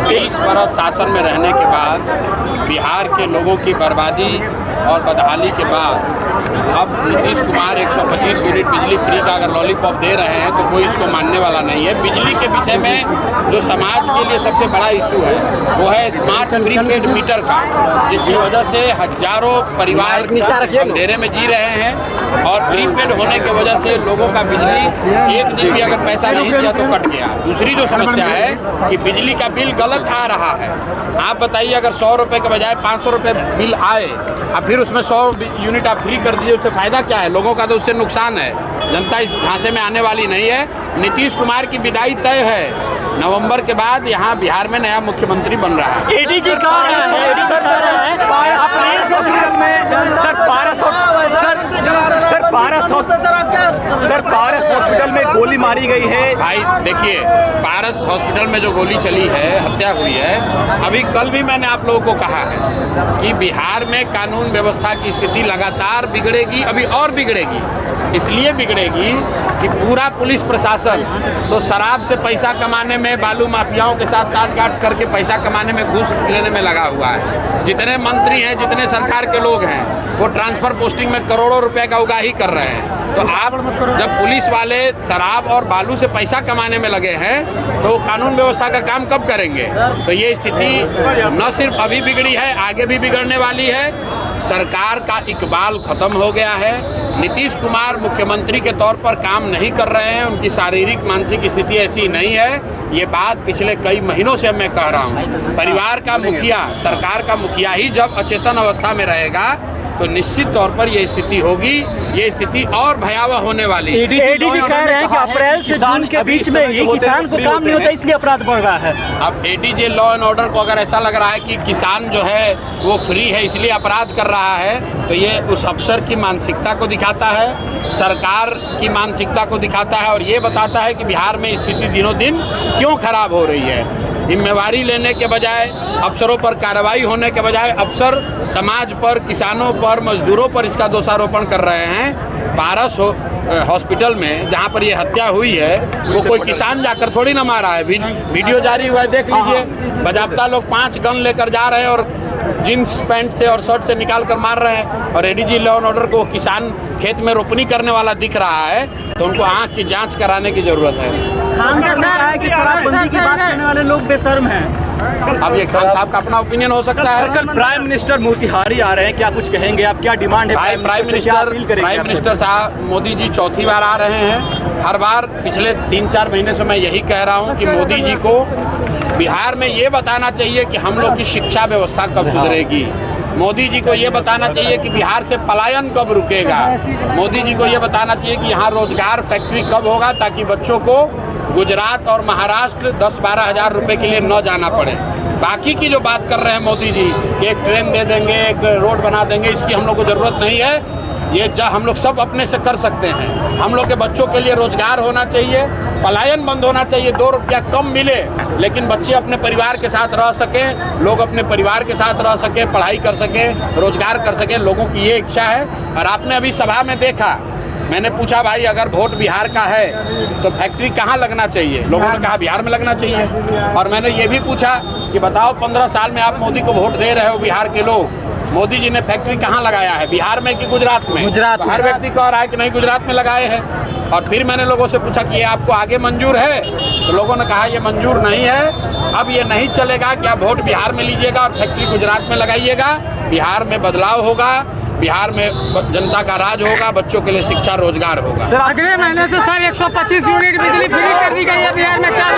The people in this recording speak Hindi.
23 बरस शासन में रहने के बाद बिहार के लोगों की बर्बादी और बदहाली के बाद अब नीतीश कुमार 125 यूनिट बिजली फ्री का अगर लॉलीपॉप दे रहे हैं तो कोई इसको मानने वाला नहीं है। बिजली के विषय में जो समाज के लिए सबसे बड़ा इशू है वो है स्मार्ट प्रीपेड मीटर का, जिसकी वजह से हजारों परिवार अंधेरे में जी रहे हैं और प्रीपेड होने की वजह से लोगों का बिजली एक दिन भी अगर पैसा नहीं दिया तो कट गया। दूसरी जो समस्या है कि बिजली का बिल गलत आ रहा है। आप बताइए, अगर 100 रुपये के बजाय 500 रुपये बिल आए और फिर उसमें 100 यूनिट आप फ्री कर दीजिए, उससे फ़ायदा क्या है? लोगों का तो उससे नुकसान है। जनता इस ढांचे में आने वाली नहीं है। नीतीश कुमार की विदाई तय है। नवंबर के बाद यहाँ बिहार में नया मुख्यमंत्री बन रहा है। एडीजी कहा है पारस हॉस्पिटल में गोली मारी गई है। भाई देखिए, पारस हॉस्पिटल में जो गोली चली है, हत्या हुई है, अभी कल भी मैंने आप लोगों को कहा है कि बिहार में कानून व्यवस्था की स्थिति लगातार बिगड़ेगी, अभी और बिगड़ेगी। इसलिए बिगड़ेगी कि पूरा पुलिस प्रशासन तो शराब से पैसा कमाने में, बालू माफियाओं के साथ साठगांठ करके पैसा कमाने में, घूस लेने में लगा हुआ है। जितने मंत्री हैं, जितने सरकार के लोग हैं, वो ट्रांसफर पोस्टिंग में करोड़ों रुपए का उगाही कर रहे हैं। तो आप जब पुलिस वाले शराब और बालू से पैसा कमाने में लगे हैं तो कानून व्यवस्था का काम कब करेंगे? तो ये स्थिति न सिर्फ अभी बिगड़ी है, आगे भी बिगड़ने वाली है। सरकार का इकबाल खत्म हो गया है। नीतीश कुमार मुख्यमंत्री के तौर पर काम नहीं कर रहे हैं। उनकी शारीरिक मानसिक स्थिति ऐसी नहीं है। ये बात पिछले कई महीनों से मैं कह रहा हूँ। परिवार का मुखिया, सरकार का मुखिया ही जब अचेतन अवस्था में रहेगा तो निश्चित तौर पर ये स्थिति होगी। ये स्थिति और भयावह होने वाली है। एडीजी कह रहे हैं कि अप्रैल से जून के बीच में ही किसान को काम नहीं होता, इसलिए अपराध बढ़ रहा है। अब एडीजी लॉ एंड ऑर्डर को अगर ऐसा लग रहा है कि किसान जो है वो फ्री है इसलिए अपराध कर रहा है, तो ये उस अफसर की मानसिकता को दिखाता है, सरकार की मानसिकता को दिखाता है और ये बताता है कि बिहार में स्थिति दिनों दिन क्यों खराब हो रही है। जिम्मेवारी लेने के बजाय, अफसरों पर कार्रवाई होने के बजाय अफसर समाज पर, किसानों पर, मजदूरों पर इसका दोषारोपण कर रहे हैं। पारस हॉस्पिटल में जहाँ पर ये हत्या हुई है वो कोई किसान जाकर थोड़ी ना मारा है। वीडियो जारी हुआ है, देख लीजिए। बाज़ाब्ता लोग 5 गन लेकर जा रहे हैं और जीन्स पैंट से और शर्ट से निकाल कर मार रहे हैं। और एडीजी लॉ एंड ऑर्डर को किसान खेत में रोपनी करने वाला दिख रहा है तो उनको आँख की जांच कराने की जरूरत है। कि शराबबंदी की बात करने वाले लोग बेशर्म हैं। अब ये खान साहब का अपना ओपिनियन हो सकता है। कल प्राइम मिनिस्टर मोतिहारी आ रहे हैं, क्या कुछ कहेंगे आप? क्या डिमांड है? प्राइम मिनिस्टर साहब मोदी जी चौथी बार आ रहे हैं। हर बार पिछले 3-4 महीने से मैं यही कह रहा हूँ कि मोदी जी को बिहार में ये बताना चाहिए कि हम लोग की शिक्षा व्यवस्था कब सुधरेगी। मोदी जी को ये बताना चाहिए कि बिहार से पलायन कब रुकेगा। मोदी जी को ये बताना चाहिए कि यहाँ रोजगार फैक्ट्री कब होगा ताकि बच्चों को गुजरात और महाराष्ट्र 10-12 हज़ार रुपये के लिए न जाना पड़े। बाकी की जो बात कर रहे हैं मोदी जी, एक ट्रेन दे देंगे, एक रोड बना देंगे, इसकी हम लोग को ज़रूरत नहीं है। ये हम लोग सब अपने से कर सकते हैं। हम लोग के बच्चों के लिए रोजगार होना चाहिए, पलायन बंद होना चाहिए। 2 रुपया कम मिले लेकिन बच्चे अपने परिवार के साथ रह सकें, लोग अपने परिवार के साथ रह सकें, पढ़ाई कर सकें, रोजगार कर सकें। लोगों की ये इच्छा है। और आपने अभी सभा में देखा, मैंने पूछा भाई अगर वोट बिहार का है तो फैक्ट्री कहाँ लगना चाहिए? लोगों ने कहा बिहार में लगना चाहिए। और मैंने ये भी पूछा कि बताओ 15 साल में आप मोदी को वोट दे रहे हो बिहार के लोग, मोदी जी ने फैक्ट्री कहाँ लगाया है, बिहार में कि गुजरात में? गुजरात तो हर व्यक्ति कह रहा है कि नहीं गुजरात में लगाए हैं। और फिर मैंने लोगों से पूछा कि ये आपको आगे मंजूर है? तो लोगों ने कहा ये मंजूर नहीं है। अब ये नहीं चलेगा कि आप वोट बिहार में लीजिएगा और फैक्ट्री गुजरात में लगाइएगा। बिहार में बदलाव होगा, बिहार में जनता का राज होगा, बच्चों के लिए शिक्षा रोजगार होगा। अगले महीने से सर 125 यूनिट बिजली फ्री कर दी गई है बिहार में। क्या